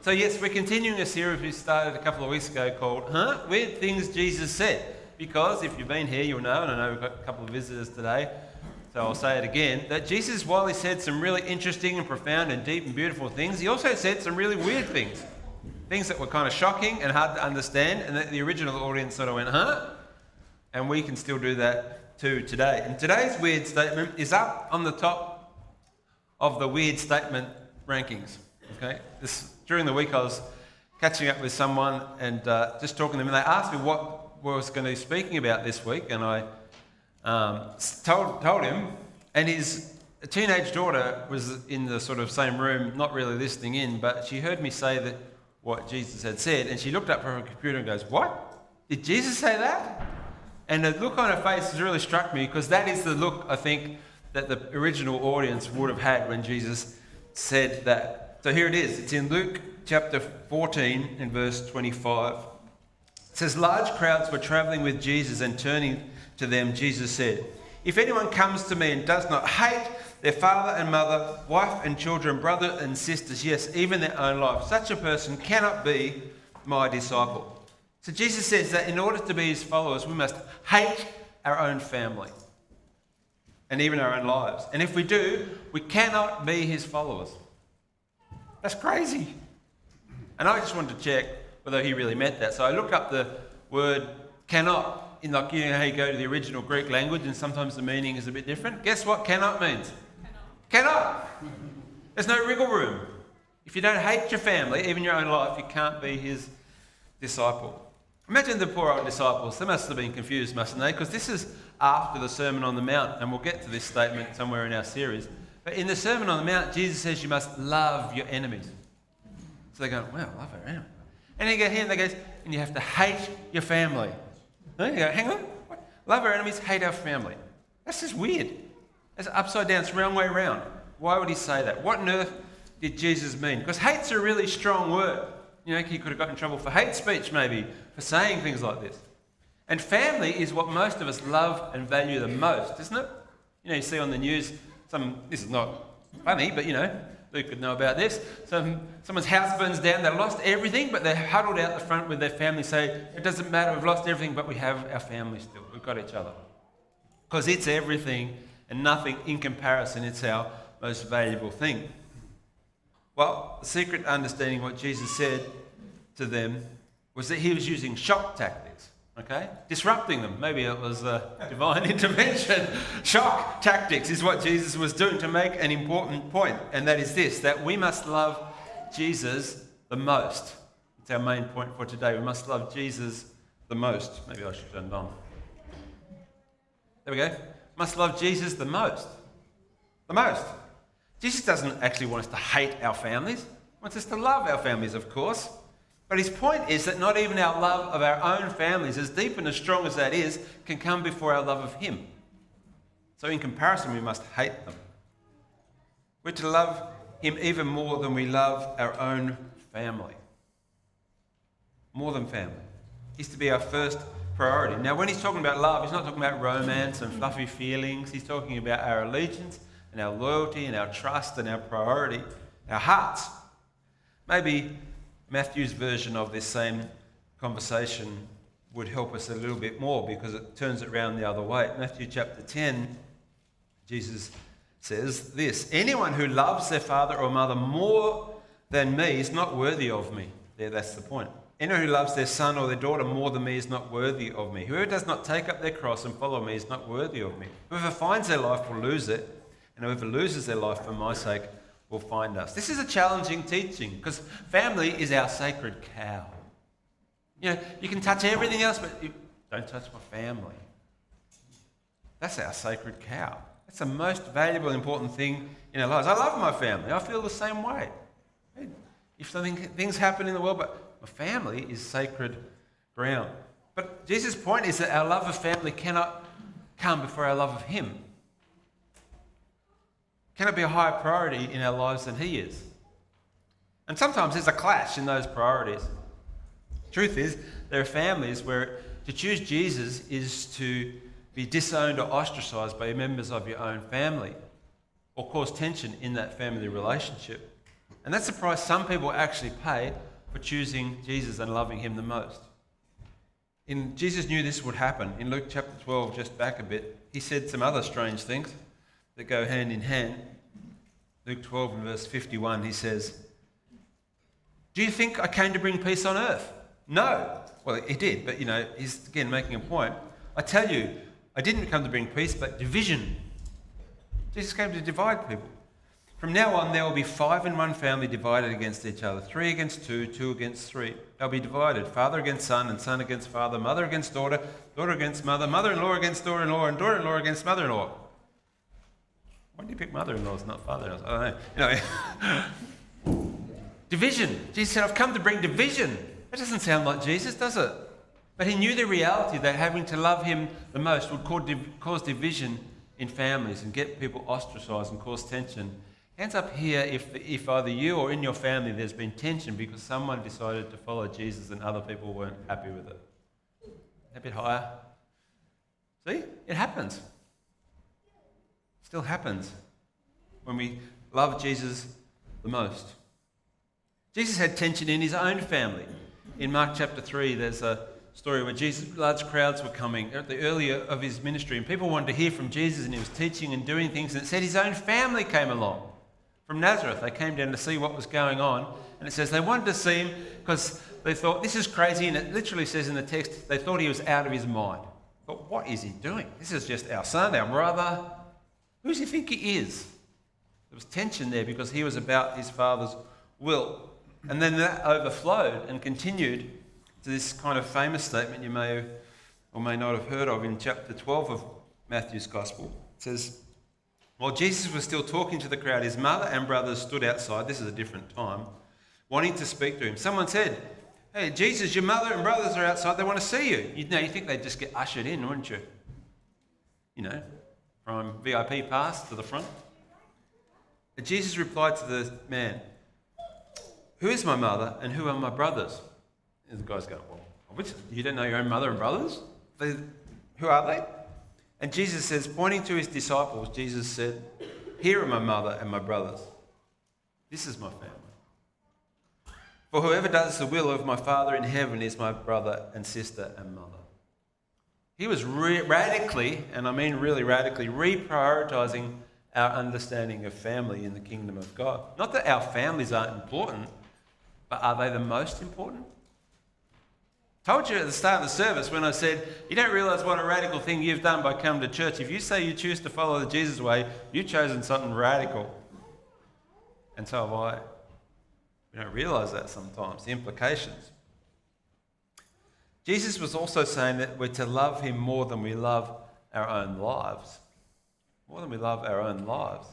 So yes, we're continuing a series we started a couple of weeks ago called Weird Things Jesus Said. Because if you've been here, you'll know, and I know we've got a couple of visitors today, so I'll say it again, that Jesus, while he said some really interesting and profound and deep and beautiful things, he also said some really weird things. Things that were kind of shocking and hard to understand, and that the original audience sort of went, and we can still do that too today. And today's weird statement is up on the top of the weird statement rankings. Okay, during the week I was catching up with someone and just talking to them, and they asked me what was going to be speaking about this week, and I told him, and his teenage daughter was in the sort of same room, not really listening in, but she heard me say that what Jesus had said, and she looked up from her computer and goes, "What? Did Jesus say that?" And the look on her face has really struck me, because that is the look, I think, that the original audience would have had when Jesus said that. So here it is. It's in Luke chapter 14 and verse 25. It says, "Large crowds were travelling with Jesus, and turning to them, Jesus said, 'If anyone comes to me and does not hate their father and mother, wife and children, brother and sisters, yes, even their own life, such a person cannot be my disciple.'" So Jesus says that in order to be his followers, we must hate our own family and even our own lives. And if we do, we cannot be his followers. That's crazy. And I just wanted to check whether he really meant that. So I looked up the word cannot, in like, you know how you go to the original Greek language and sometimes the meaning is a bit different? Guess what cannot means? Cannot. There's no wriggle room. If you don't hate your family, even your own life, you can't be his disciple. Imagine the poor old disciples. They must have been confused, mustn't they? Because this is after the Sermon on the Mount, and we'll get to this statement somewhere in our series. But in the Sermon on the Mount, Jesus says you must love your enemies. So they go, "Well, love our enemies." And then you go here and they go, "And you have to hate your family." And you go, "Hang on, what? Love our enemies, hate our family." That's just weird. It's upside down, it's the wrong way around. Why would he say that? What on earth did Jesus mean? Because hate's a really strong word. You know, he could have got in trouble for hate speech maybe, for saying things like this. And family is what most of us love and value the most, isn't it? You know, you see on the news, this is not funny, but you know, Luke could know about this. Someone's house burns down, they've lost everything, but they're huddled out the front with their family, say, "It doesn't matter, we've lost everything, but we have our family still. We've got each other." Because it's everything and nothing in comparison. It's our most valuable thing. Well, the secret to understanding what Jesus said to them was that he was using shock tactics. Okay? Disrupting them. Maybe it was a divine intervention. Shock tactics is what Jesus was doing to make an important point. And that is this, that we must love Jesus the most. It's our main point for today. We must love Jesus the most. Maybe I should turn it on. There we go. Must love Jesus the most. The most. Jesus doesn't actually want us to hate our families. He wants us to love our families, of course. But his point is that not even our love of our own families, as deep and as strong as that is, can come before our love of him. So in comparison, we must hate them. We're to love him even more than we love our own family. More than family. He's to be our first priority. Now, when he's talking about love, he's not talking about romance and fluffy feelings. He's talking about our allegiance and our loyalty and our trust and our priority, our hearts. Maybe Matthew's version of this same conversation would help us a little bit more because it turns it around the other way. Matthew chapter 10, Jesus says this, "Anyone who loves their father or mother more than me is not worthy of me." There, that's the point. "Anyone who loves their son or their daughter more than me is not worthy of me. Whoever does not take up their cross and follow me is not worthy of me. Whoever finds their life will lose it, and whoever loses their life for my sake will find us." This is a challenging teaching because family is our sacred cow. You know, you can touch everything else, but you don't touch my family. That's our sacred cow. That's the most valuable, important thing in our lives. I love my family. I feel the same way. If things happen in the world, but my family is sacred ground. But Jesus' point is that our love of family cannot come before our love of him. Cannot be a higher priority in our lives than he is. And sometimes there's a clash in those priorities. Truth is, there are families where to choose Jesus is to be disowned or ostracised by members of your own family or cause tension in that family relationship. And that's the price some people actually pay for choosing Jesus and loving him the most. Jesus knew this would happen. In Luke chapter 12, just back a bit, he said some other strange things that go hand in hand. Luke 12 and verse 51, he says, "Do you think I came to bring peace on earth? No." Well, he did, but he's again making a point. "I tell you, I didn't come to bring peace, but division." Jesus came to divide people. "From now on, there will be 5 in one family divided against each other, 3 against 2, 2 against 3. They'll be divided, father against son, and son against father, mother against daughter, daughter against mother, mother-in-law against daughter-in-law, and daughter-in-law against mother-in-law." Why do you pick mother-in-laws, not father-in-laws? I don't know. Division. Jesus said, "I've come to bring division." That doesn't sound like Jesus, does it? But he knew the reality that having to love him the most would cause division in families and get people ostracized and cause tension. Hands up here if either you or in your family there's been tension because someone decided to follow Jesus and other people weren't happy with it. A bit higher. See? It happens. Still happens when we love Jesus the most. Jesus had tension in his own family. In Mark chapter 3, there's a story where large crowds were coming at the earlier of his ministry, and people wanted to hear from Jesus, and he was teaching and doing things, and it said his own family came along. From Nazareth, they came down to see what was going on, and it says they wanted to see him because they thought, this is crazy, and it literally says in the text, they thought he was out of his mind. But what is he doing? This is just our son, our brother. Who does he think he is? There was tension there because he was about his father's will. And then that overflowed and continued to this kind of famous statement you may or may not have heard of in chapter 12 of Matthew's Gospel. It says, "While Jesus was still talking to the crowd, his mother and brothers stood outside," this is a different time, "wanting to speak to him. Someone said, 'Hey, Jesus, your mother and brothers are outside, they want to see you.'" You think they'd just get ushered in, wouldn't you? From VIP pass to the front. But Jesus replied to the man, "Who is my mother and who are my brothers?" And the guy's going, "Well, you don't know your own mother and brothers? Who are they?" And Jesus says, pointing to his disciples, Jesus said, "Here are my mother and my brothers. This is my family. For whoever does the will of my Father in heaven is my brother and sister and mother." He was radically, and I mean really radically, reprioritizing our understanding of family in the kingdom of God. Not that our families aren't important, but are they the most important? Told you at the start of the service when I said, you don't realise what a radical thing you've done by coming to church. If you say you choose to follow the Jesus way, you've chosen something radical. And so have I. We don't realise that sometimes, the implications. Jesus was also saying that we're to love him more than we love our own lives. More than we love our own lives.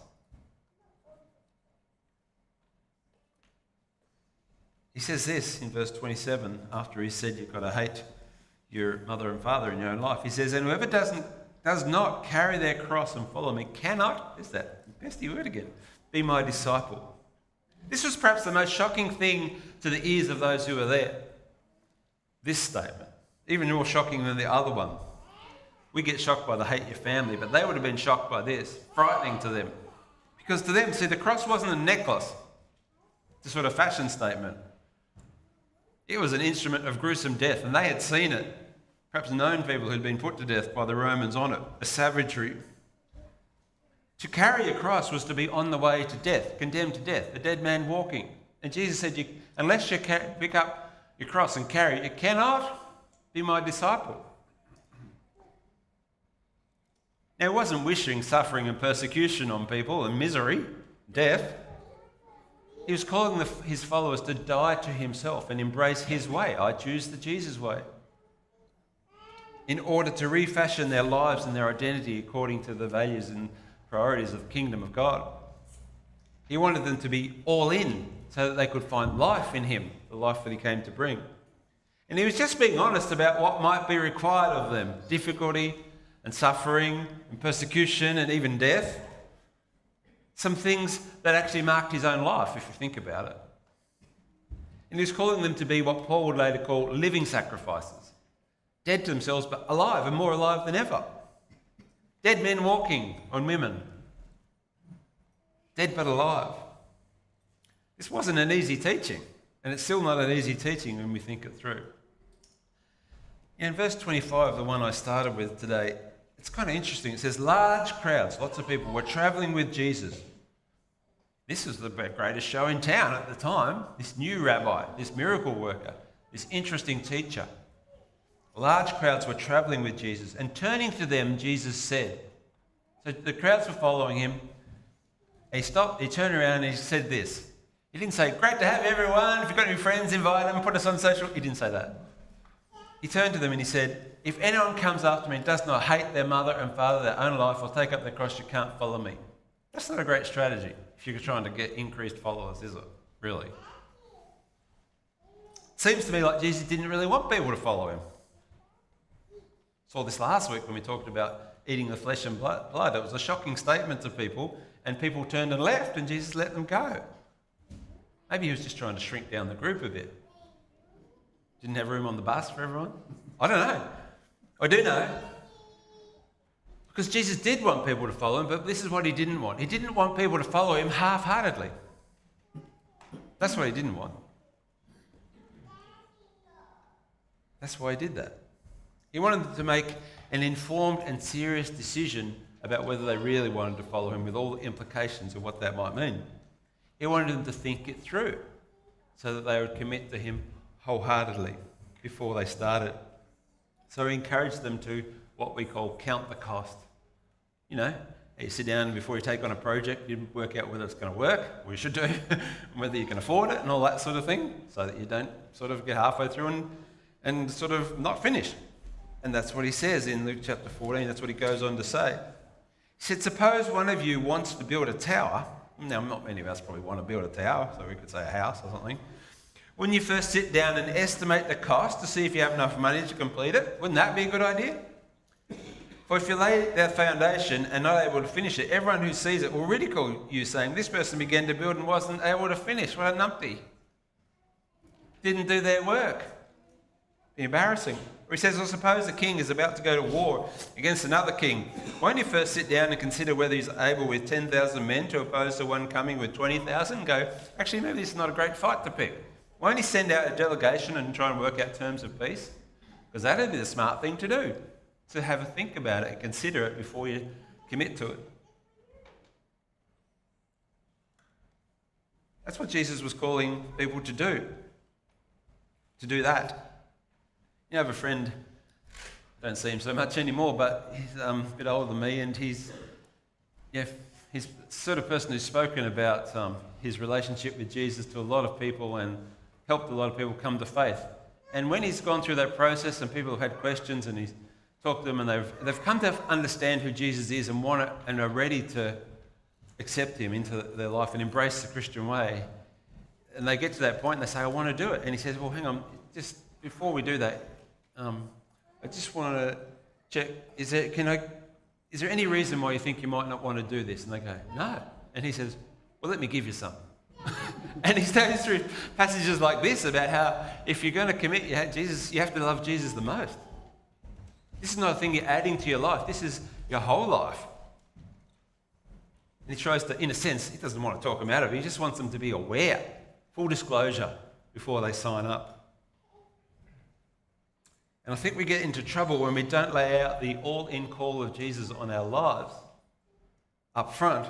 He says this in verse 27, after he said you've got to hate your mother and father in your own life. He says, "And whoever does not carry their cross and follow me cannot," is that pesky word again, "be my disciple." This was perhaps the most shocking thing to the ears of those who were there. This statement, even more shocking than the other one. We get shocked by the hate your family, but they would have been shocked by this, frightening to them. Because to them, see, the cross wasn't a necklace. It's a sort of fashion statement. It was an instrument of gruesome death, and they had seen it. Perhaps known people who'd been put to death by the Romans on it, a savagery. To carry a cross was to be on the way to death, condemned to death, a dead man walking. And Jesus said, unless you pick up your cross and carry it, you cannot be my disciple. Now, he wasn't wishing suffering and persecution on people and misery, death. He was calling his followers to die to himself and embrace his way. I choose the Jesus way. In order to refashion their lives and their identity according to the values and priorities of the kingdom of God. He wanted them to be all in so that they could find life in him, the life that he came to bring. And he was just being honest about what might be required of them, difficulty and suffering and persecution and even death. Some things that actually marked his own life, if you think about it. And he was calling them to be what Paul would later call living sacrifices. Dead to themselves, but alive and more alive than ever. Dead men walking on women. Dead but alive. This wasn't an easy teaching, and it's still not an easy teaching when we think it through. In verse 25, the one I started with today, it's kind of interesting. It says, large crowds, lots of people were traveling with Jesus. This was the greatest show in town at the time. This new rabbi, this miracle worker, this interesting teacher. Large crowds were traveling with Jesus, and turning to them, Jesus said, so the crowds were following him. He stopped, he turned around and he said this. He didn't say, great to have everyone. If you've got any friends, invite them, put us on social. He didn't say that. He turned to them and he said, if anyone comes after me and does not hate their mother and father, their own life, or take up their cross, you can't follow me. That's not a great strategy if you're trying to get increased followers, is it? Really? Seems to me like Jesus didn't really want people to follow him. Saw this last week when we talked about eating the flesh and blood. It was a shocking statement to people, and people turned and left, and Jesus let them go. Maybe he was just trying to shrink down the group a bit. Didn't have room on the bus for everyone? I don't know. I do know. Because Jesus did want people to follow him, but this is what he didn't want. He didn't want people to follow him half-heartedly. That's what he didn't want. That's why he did that. He wanted them to make an informed and serious decision about whether they really wanted to follow him, with all the implications of what that might mean. He wanted them to think it through so that they would commit to him wholeheartedly before they started. So he encouraged them to what we call count the cost. You know, you sit down before you take on a project, you work out whether it's going to work, or you should do, whether you can afford it and all that sort of thing, so that you don't sort of get halfway through and sort of not finish. And that's what he says in Luke chapter 14. That's what he goes on to say. He said, suppose one of you wants to build a tower. Now, not many of us probably want to build a tower, so we could say a house or something. Wouldn't you first sit down and estimate the cost to see if you have enough money to complete it? Wouldn't that be a good idea? For if you lay that foundation and not able to finish it, everyone who sees it will ridicule you, saying, this person began to build and wasn't able to finish. What a numpty. Didn't do their work. Be embarrassing. Or he says, well, suppose a king is about to go to war against another king. Won't you first sit down and consider whether he's able with 10,000 men to oppose to one coming with 20,000 and go, actually, maybe this is not a great fight to pick. Won't he send out a delegation and try and work out terms of peace? Because that would be the smart thing to do, to have a think about it and consider it before you commit to it. That's what Jesus was calling people to do that. You know, I have a friend, don't see him so much anymore, but he's a bit older than me, and he's the sort of person who's spoken about his relationship with Jesus to a lot of people and helped a lot of people come to faith. And when he's gone through that process and people have had questions and he's talked to them and they've come to understand who Jesus is and want it and are ready to accept him into their life and embrace the Christian way, and they get to that point and they say, I want to do it. And he says, well, hang on, just before we do that, I just want to check, is there any reason why you think you might not want to do this? And they go, no. And he says, well, let me give you some. And he goes through passages like this about how if you're going to commit, you have to love Jesus the most. This is not a thing you're adding to your life. This is your whole life. And he tries to, in a sense, he doesn't want to talk them out of it. He just wants them to be aware, full disclosure, before they sign up. And I think we get into trouble when we don't lay out the all-in call of Jesus on our lives up front,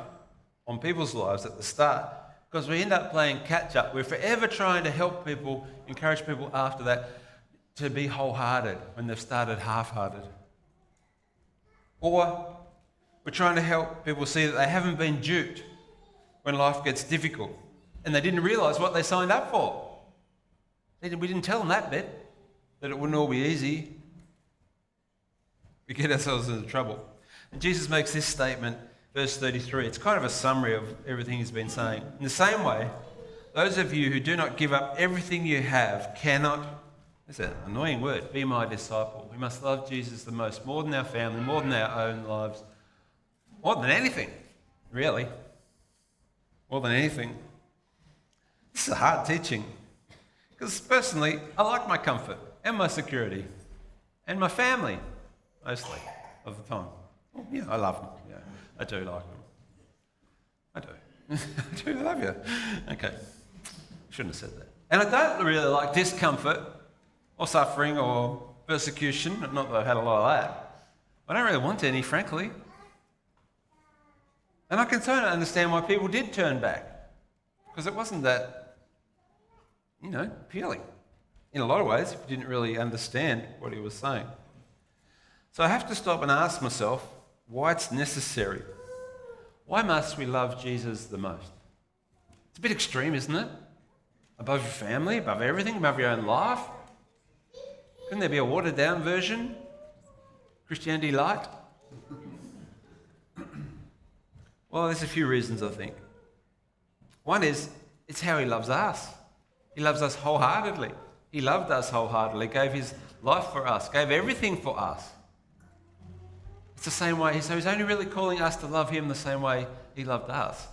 on people's lives at the start, because we end up playing catch-up. We're forever trying to help people, encourage people after that to be wholehearted when they've started half-hearted. Or we're trying to help people see that they haven't been duped when life gets difficult and they didn't realise what they signed up for. We didn't tell them that bit, that it wouldn't all be easy. We get ourselves into trouble. And Jesus makes this statement, verse 33. It's kind of a summary of everything he's been saying. In the same way, those of you who do not give up everything you have cannot, that's an annoying word, be my disciple. We must love Jesus the most, more than our family, more than our own lives, more than anything, really. More than anything. This is a hard teaching. Because personally, I like my comfort and my security and my family, mostly of the time. Well, yeah, I love them. Yeah, I do like them. I do. I do love you. Okay. Shouldn't have said that. And I don't really like discomfort or suffering or persecution. Not that I've had a lot of that. I don't really want any, frankly. And I can totally understand why people did turn back. Because it wasn't that, appealing. In a lot of ways, if you didn't really understand what he was saying. So I have to stop and ask myself why it's necessary. Why must we love Jesus the most? It's a bit extreme, isn't it? Above your family, above everything, above your own life. Couldn't there be a watered down version? Christianity light? Well, there's a few reasons, I think. One is, it's how he loves us. He loves us wholeheartedly. He loved us wholeheartedly, gave his life for us, gave everything for us. It's the same way. So he's only really calling us to love him the same way he loved us.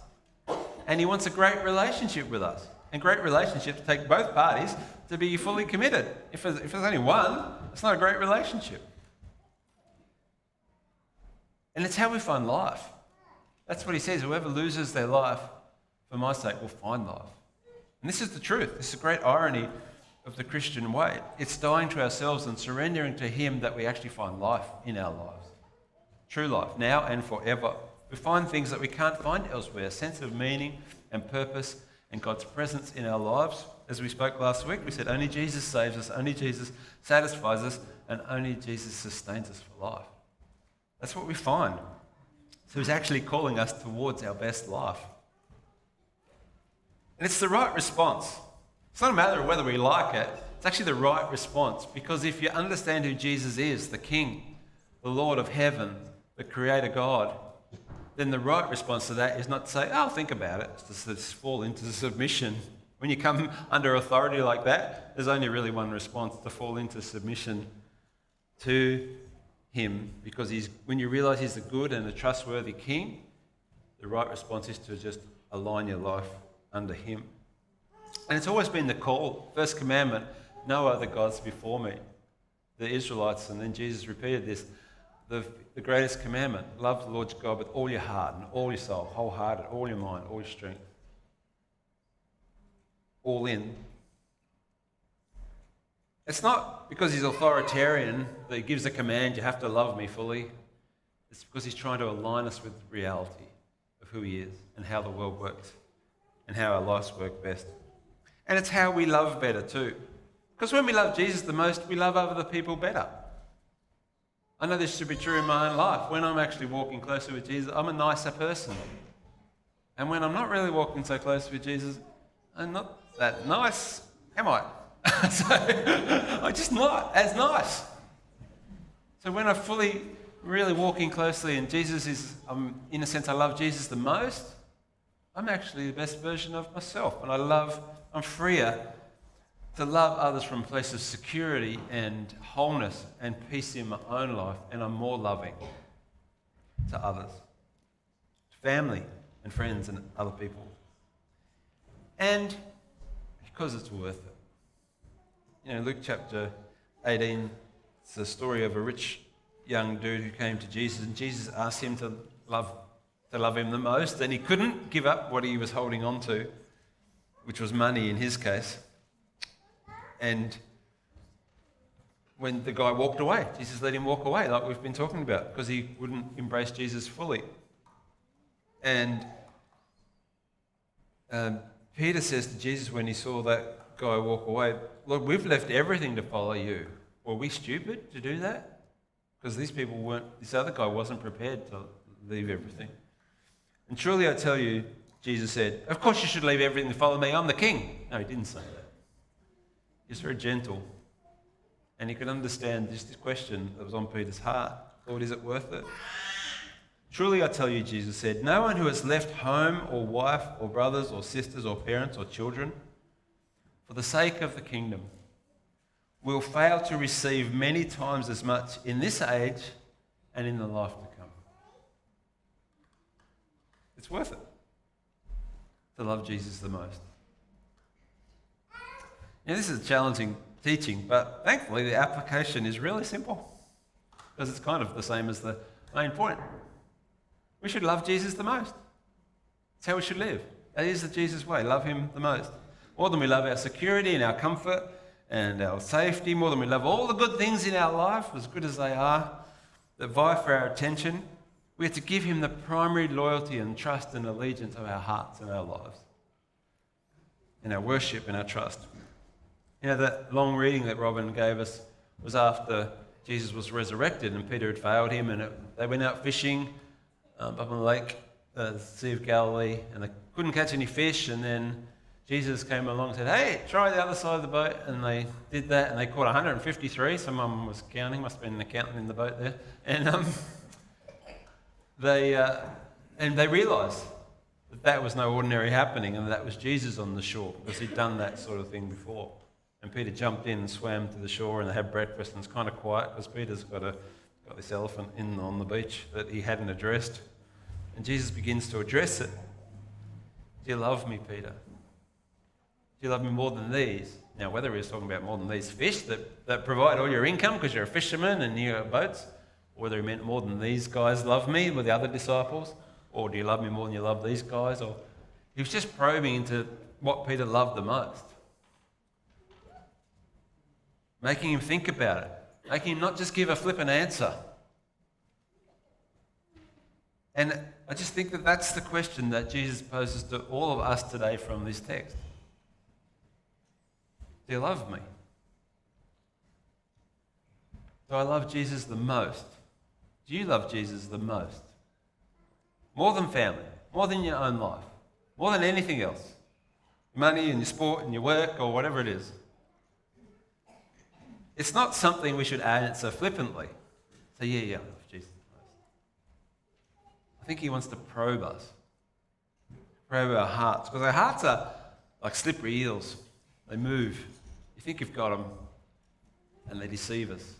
And he wants a great relationship with us. And great relationships take both parties to be fully committed. If there's only one, it's not a great relationship. And it's how we find life. That's what he says. Whoever loses their life for my sake will find life. And this is the truth. This is a great irony of the Christian way. It's dying to ourselves and surrendering to him that we actually find life in our lives. True life, now and forever. We find things that we can't find elsewhere, a sense of meaning and purpose and God's presence in our lives. As we spoke last week, we said only Jesus saves us, only Jesus satisfies us, and only Jesus sustains us for life. That's what we find. So he's actually calling us towards our best life. And it's the right response. It's not a matter of whether we like it. It's actually the right response. Because if you understand who Jesus is, the King, the Lord of heaven, the Creator God, then the right response to that is not to say, I'll think about it. It's to fall into submission. When you come under authority like that, there's only really one response, to fall into submission to him. Because when you realize he's a good and a trustworthy King, the right response is to just align your life under him. And it's always been the call, first commandment, no other gods before me. The Israelites, and then Jesus repeated this, the greatest commandment, love the Lord your God with all your heart and all your soul, wholehearted, all your mind, all your strength. All in. It's not because he's authoritarian that he gives a command, you have to love me fully. It's because he's trying to align us with the reality of who he is and how the world works and how our lives work best. And it's how we love better too. Because when we love Jesus the most, we love other people better. I know this should be true in my own life. When I'm actually walking closer with Jesus, I'm a nicer person. And when I'm not really walking so close with Jesus, I'm not that nice, am I? So I'm just not as nice. So when I'm fully, really walking closely and Jesus is, in a sense, I love Jesus the most, I'm actually the best version of myself. And I'm freer to love others from a place of security and wholeness and peace in my own life, and I'm more loving to others, family and friends and other people. And because it's worth it. Luke chapter 18, it's the story of a rich young dude who came to Jesus, and Jesus asked him to love him the most, and he couldn't give up what he was holding on to, which was money in his case. And when the guy walked away, Jesus let him walk away, like we've been talking about, because he wouldn't embrace Jesus fully. And Peter says to Jesus when he saw that guy walk away, Lord, we've left everything to follow you. Were we stupid to do that? Because this other guy wasn't prepared to leave everything. And truly I tell you, Jesus said, of course you should leave everything to follow me. I'm the king. No, he didn't say that. He's very gentle. And he could understand just this question that was on Peter's heart. Lord, is it worth it? Truly I tell you, Jesus said, no one who has left home or wife or brothers or sisters or parents or children for the sake of the kingdom will fail to receive many times as much in this age and in the life to come. It's worth it to love Jesus the most. This is a challenging teaching, but thankfully the application is really simple because it's kind of the same as the main point. We should love Jesus the most. It's how we should live. That is the Jesus way. Love him the most. more than we love our security and our comfort and our safety, more than we love all the good things in our life, as good as they are, that vie for our attention, we have to give him the primary loyalty and trust and allegiance of our hearts and our lives, and our worship and our trust. You know, that long reading that Robin gave us was after Jesus was resurrected and Peter had failed him, and they went out fishing up on the lake, the Sea of Galilee, and they couldn't catch any fish, and then Jesus came along and said, "Hey, try the other side of the boat," and they did that, and they caught 153. Someone was counting, must have been an accountant in the boat there, and they realised that was no ordinary happening, and that was Jesus on the shore, because he'd done that sort of thing before. And Peter jumped in and swam to the shore, and they had breakfast, and it's kind of quiet because Peter's got this elephant on the beach that he hadn't addressed. And Jesus begins to address it. "Do you love me, Peter? Do you love me more than these?" Now, whether he was talking about more than these fish that provide all your income because you're a fisherman and you have boats, or whether he meant more than these guys love me with the other disciples, or do you love me more than you love these guys? Or he was just probing into what Peter loved the most, making him think about it, making him not just give a flippant answer. And I just think that that's the question that Jesus poses to all of us today from this text. Do you love me? Do I love Jesus the most? Do you love Jesus the most? More than family, more than your own life, more than anything else. Your money and your sport and your work or whatever it is. It's not something we should answer flippantly. Say, yeah, I love Jesus the most. I think he wants to probe us. Probe our hearts. Because our hearts are like slippery eels. They move. You think you've got them, and they deceive us.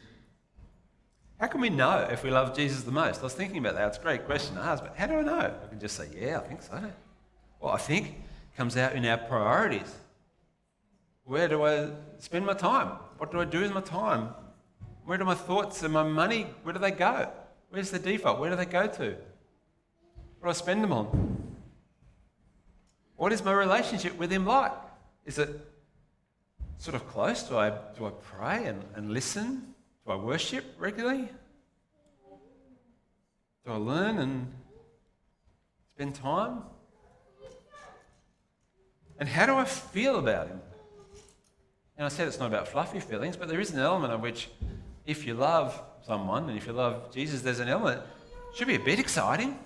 How can we know if we love Jesus the most? I was thinking about that. It's a great question to ask, but how do I know? I can just say, yeah, I think so. Well, I think it comes out in our priorities. Where do I spend my time? What do I do with my time? Where do my thoughts and my money, where do they go? Where's the default? Where do they go to? What do I spend them on? What is my relationship with him like? Is it sort of close? Do I pray and listen? Do I worship regularly? Do I learn and spend time? And how do I feel about him? And I said it's not about fluffy feelings, but there is an element of which, if you love someone and if you love Jesus, there's an element. It should be a bit exciting.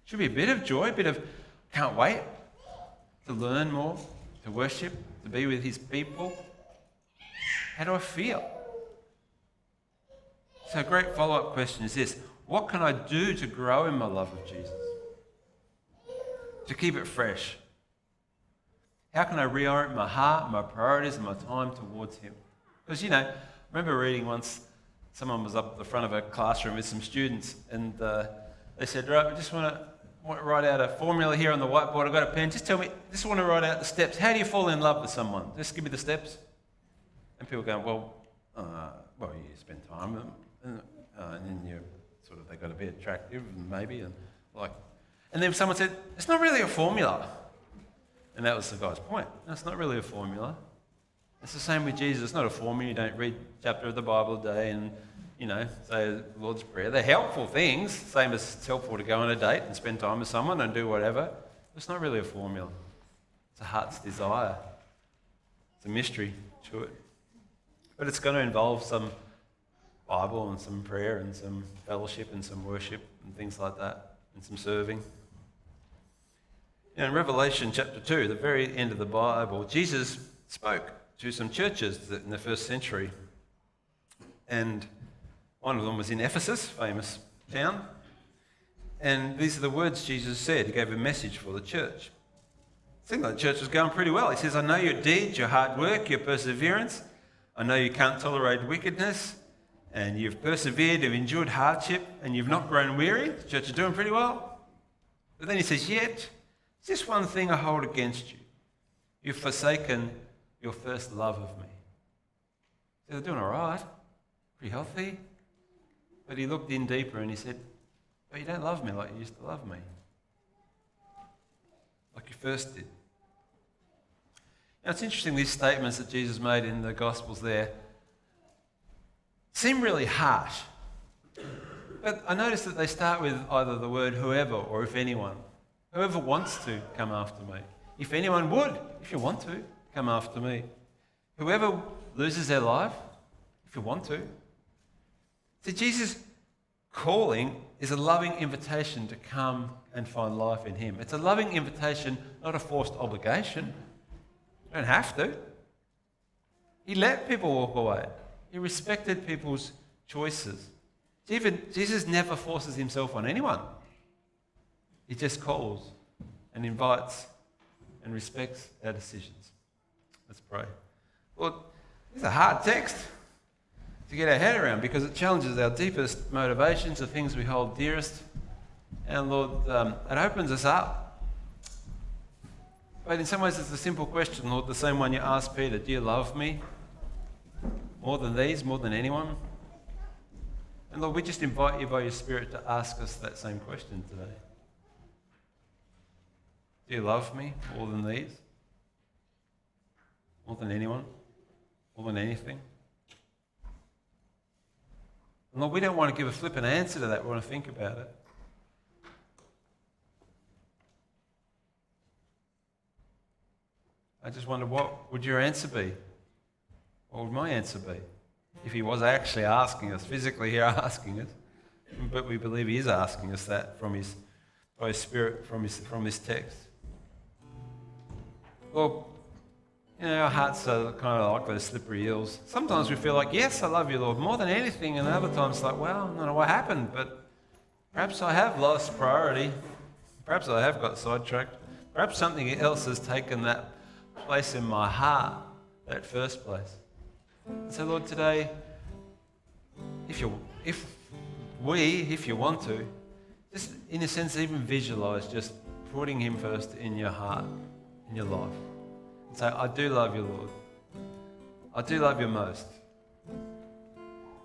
Should be a bit of joy, a bit of can't wait to learn more, to worship, to be with his people. How do I feel? So a great follow-up question is this: what can I do to grow in my love of Jesus? To keep it fresh? How can I reorient my heart, my priorities, and my time towards him? Because, I remember reading once, someone was up at the front of a classroom with some students, and they said, right, we just want to write out a formula here on the whiteboard. I've got a pen. Just tell me, just want to write out the steps. How do you fall in love with someone? Just give me the steps. And people go, well, you spend time with them. And then you they got to be attractive, maybe, and then someone said, it's not really a formula. And that was the guy's point. No, it's not really a formula. It's the same with Jesus. It's not a formula. You don't read a chapter of the Bible a day and, say the Lord's Prayer. They're helpful things, same as it's helpful to go on a date and spend time with someone and do whatever. It's not really a formula. It's a heart's desire. It's a mystery to it. But it's going to involve some Bible and some prayer and some fellowship and some worship and things like that, and some serving. In Revelation chapter 2, the very end of the Bible, Jesus spoke to some churches in the first century. And one of them was in Ephesus, famous town. And these are the words Jesus said. He gave a message for the church. It seemed like the church was going pretty well. He says, I know your deeds, your hard work, your perseverance. I know you can't tolerate wickedness. And you've persevered, you've endured hardship, and you've not grown weary. The church is doing pretty well. But then he says, yet, there's just one thing I hold against you. You've forsaken your first love of me. So they're doing all right, pretty healthy. But he looked in deeper and he said, but you don't love me like you used to love me. Like you first did. Now, it's interesting, these statements that Jesus made in the Gospels there seem really harsh. But I notice that they start with either the word whoever or if anyone. Whoever wants to come after me. If anyone would, if you want to, come after me. Whoever loses their life, if you want to. See, Jesus' calling is a loving invitation to come and find life in him. It's a loving invitation, not a forced obligation. You don't have to. He let people walk away. He respected people's choices. Jesus never forces himself on anyone. He just calls and invites and respects our decisions. Let's pray. Lord, this is a hard text to get our head around because it challenges our deepest motivations, the things we hold dearest. And Lord, it opens us up. But in some ways it's a simple question, Lord, the same one you asked Peter, do you love me? More than these, more than anyone? And Lord, we just invite you by your Spirit to ask us that same question today. Do you love me more than these? More than anyone? More than anything? And Lord, we don't want to give a flippant answer to that. We want to think about it. I just wonder, what would your answer be? What would my answer be? If he was actually asking us, physically here asking us, but we believe he is asking us that by his Spirit, from this text. Well, our hearts are kind of like those slippery hills. Sometimes we feel like, yes, I love you, Lord, more than anything. And other times it's like, well, I don't know what happened, but perhaps I have lost priority. Perhaps I have got sidetracked. Perhaps something else has taken that place in my heart, that first place. And so, Lord, today, if you want to, just in a sense, even visualize just putting him first in your heart, in your life. And say, I do love you, Lord. I do love you most.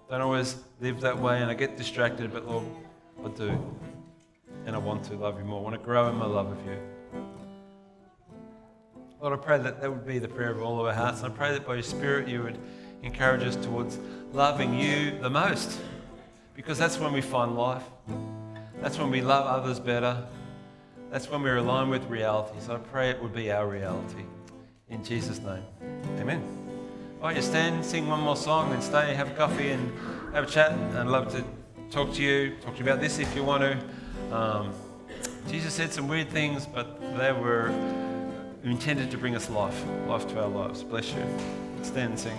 Don't always live that way and I get distracted, but Lord, I do. And I want to love you more. I want to grow in my love of you. Lord, I pray that would be the prayer of all of our hearts. And I pray that by your Spirit you would encourage us towards loving you the most. Because that's when we find life. That's when we love others better. That's when we're aligned with reality. So I pray it would be our reality. In Jesus' name. Amen. All right, you stand, sing one more song, then stay, have a coffee and have a chat. I'd love to talk to you about this if you want to. Jesus said some weird things, but they were intended to bring us life to our lives. Bless you. Stand and sing.